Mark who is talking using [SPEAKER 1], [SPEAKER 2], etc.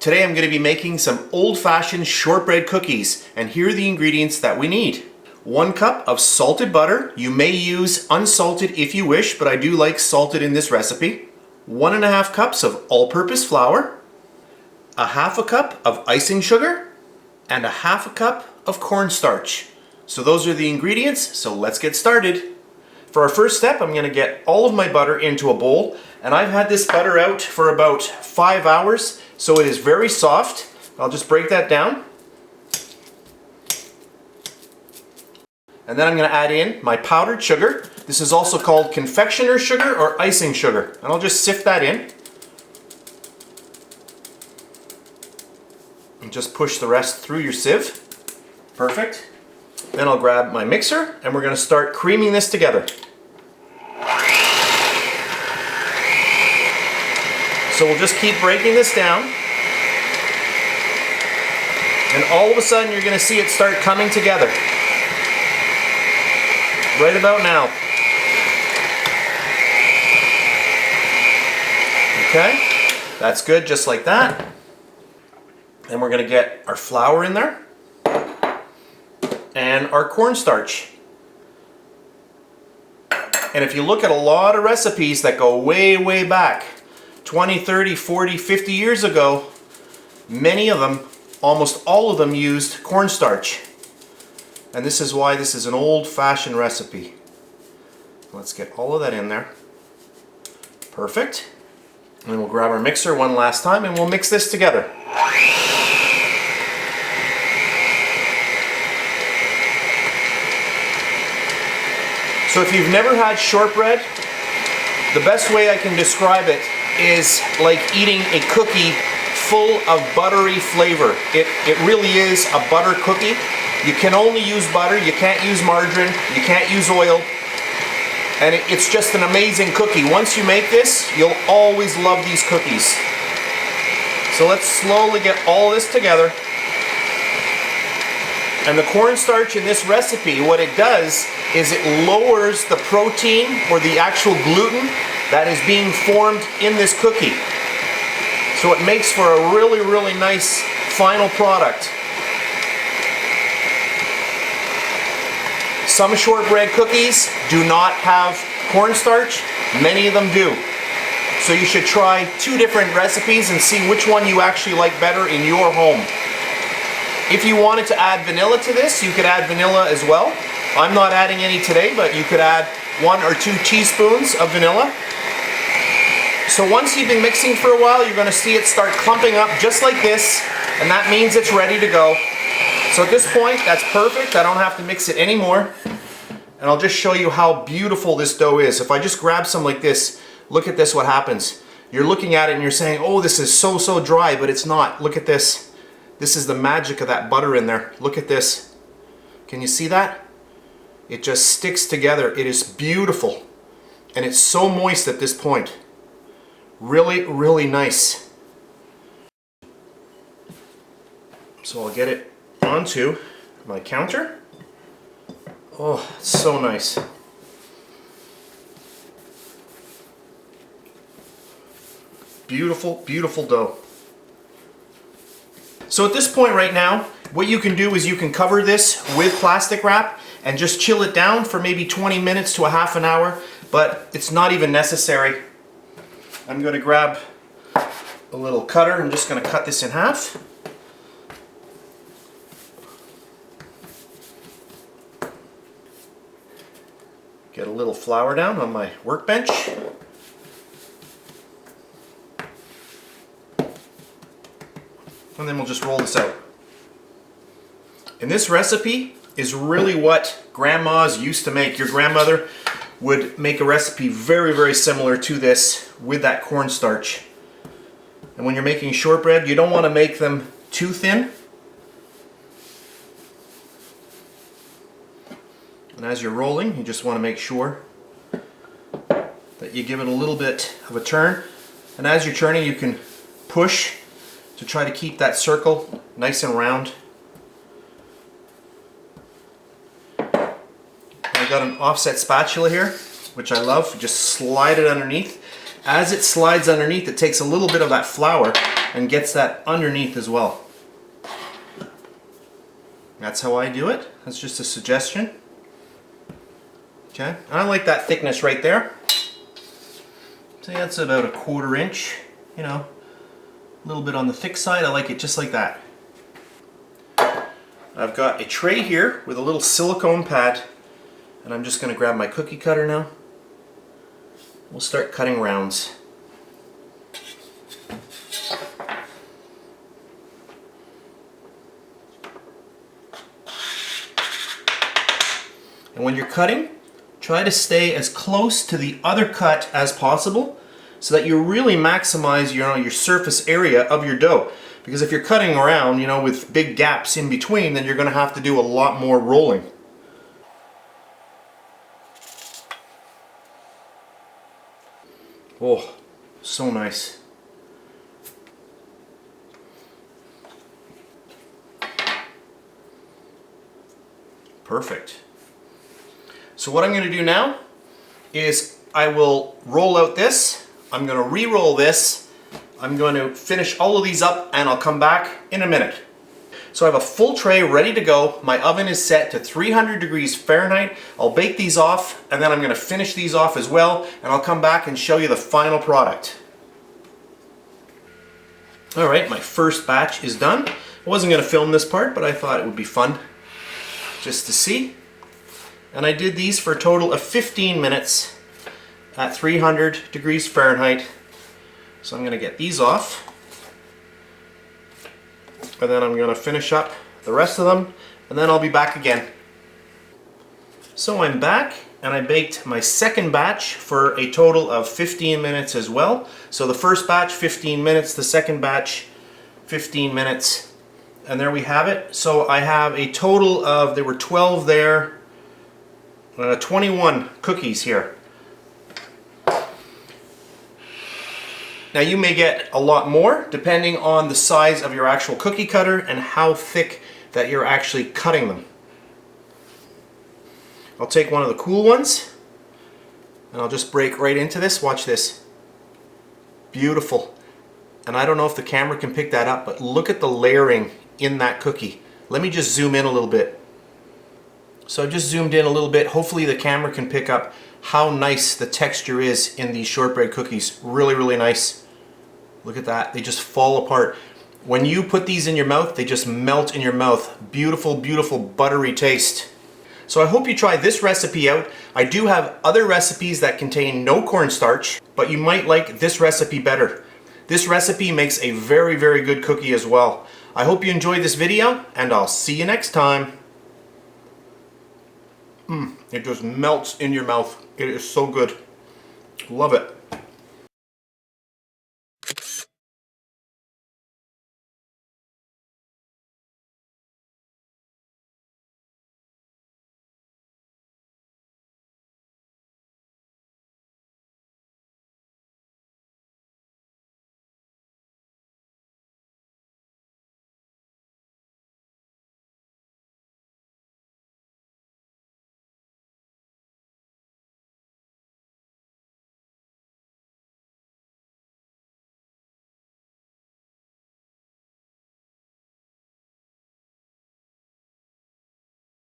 [SPEAKER 1] Today I'm going to be making some old-fashioned shortbread cookies, and here are the ingredients that we need. 1 cup of salted butter. You may use unsalted if you wish, but I do like salted in this recipe. 1.5 cups of all-purpose flour, 1/2 cup of icing sugar, and 1/2 cup of cornstarch. So those are the ingredients, so let's get started. For our first step, I'm going to get all of my butter into a bowl, and I've had this butter out for about 5 hours, so it is very soft. I'll just break that down. And then I'm going to add in my powdered sugar. This is also called confectioner sugar or icing sugar, and I'll just sift that in. And just push the rest through your sieve. Perfect. Then I'll grab my mixer and we're going to start creaming this together. So we'll just keep breaking this down. And all of a sudden you're going to see it start coming together. Right about now. Okay, that's good, just like that. Then we're going to get our flour in there. And our cornstarch. And if you look at a lot of recipes that go way back, 20, 30, 40, 50 years ago, many of them, almost all of them used cornstarch. And this is why this is an old-fashioned recipe. Let's get all of that in there. Perfect. And then we'll grab our mixer one last time and we'll mix this together. So if you've never had shortbread, the best way I can describe it is like eating a cookie full of buttery flavor. It really is a butter cookie. You can only use butter, you can't use margarine, you can't use oil, and it's just an amazing cookie. Once you make this, you'll always love these cookies. So let's slowly get all this together. And the cornstarch in this recipe, what it does is it lowers the protein or the actual gluten that is being formed in this cookie. So it makes for a really nice final product. Some shortbread cookies do not have cornstarch, many of them do. So you should try 2 different recipes and see which one you actually like better in your home. If you wanted to add vanilla to this, you could add vanilla as well. I'm not adding any today, but you could add 1 or 2 teaspoons of vanilla. So once you've been mixing for a while, you're going to see it start clumping up just like this, and that means it's ready to go. So at this point, that's perfect. I don't have to mix it anymore. And I'll just show you how beautiful this dough is. If I just grab some like this, look at this, what happens. You're looking at it and you're saying, oh, this is so dry, but it's not. Look at this. This is the magic of that butter in there. Look at this. Can you see that? It just sticks together. It is beautiful. And it's so moist at this point. Really nice. So I'll get it onto my counter. Oh, it's so nice. Beautiful dough. So at this point right now, what you can do is you can cover this with plastic wrap and just chill it down for maybe 20 minutes to a half an hour, but it's not even necessary. I'm going to grab a little cutter. I'm just going to cut this in half. Get a little flour down on my workbench. And then we'll just roll this out. And this recipe is really what grandmas used to make. Your grandmother would make a recipe very similar to this with that cornstarch. And when you're making shortbread, you don't want to make them too thin. And as you're rolling, you just want to make sure that you give it a little bit of a turn. And as you're turning, you can push to try to keep that circle nice and round. I've got an offset spatula here, which I love. Just slide it underneath. As it slides underneath, it takes a little bit of that flour and gets that underneath as well. That's how I do it. That's just a suggestion. Okay, I like that thickness right there. So that's about a 1/4 inch, you know, a little bit on the thick side. I like it just like that. I've got a tray here with a little silicone pad, and I'm just going to grab my cookie cutter now. We'll start cutting rounds. And when you're cutting, try to stay as close to the other cut as possible so that you really maximize your surface area of your dough. Because if you're cutting around, with big gaps in between, then you're going to have to do a lot more rolling. Oh, so nice. Perfect. So what I'm going to do now is I will roll out this, I'm going to re-roll this, I'm going to finish all of these up, and I'll come back in a minute. So I have a full tray ready to go. My oven is set to 300 degrees Fahrenheit. I'll bake these off, and then I'm going to finish these off as well, and I'll come back and show you the final product. Alright, my first batch is done. I wasn't going to film this part, but I thought it would be fun just to see. And I did these for a total of 15 minutes at 300 degrees Fahrenheit. So I'm going to get these off, and then I'm going to finish up the rest of them, and then I'll be back again. So I'm back, and I baked my second batch for a total of 15 minutes as well. So the first batch 15 minutes, the second batch 15 minutes, and there we have it. So I have a total of, there were 12 there, 21 cookies here. Now you may get a lot more depending on the size of your actual cookie cutter and how thick that you're actually cutting them. I'll take one of the cool ones and I'll just break right into this. Watch this. Beautiful. And I don't know if the camera can pick that up, but look at the layering in that cookie. Let me just zoom in a little bit. So I've just zoomed in a little bit. Hopefully the camera can pick up how nice the texture is in these shortbread cookies. Really, really nice. Look at that. They just fall apart. When you put these in your mouth, they just melt in your mouth. Beautiful, beautiful buttery taste. So I hope you try this recipe out. I do have other recipes that contain no cornstarch, but you might like this recipe better. This recipe makes a very, very good cookie as well. I hope you enjoyed this video, and I'll see you next time. It just melts in your mouth. It is so good. Love it.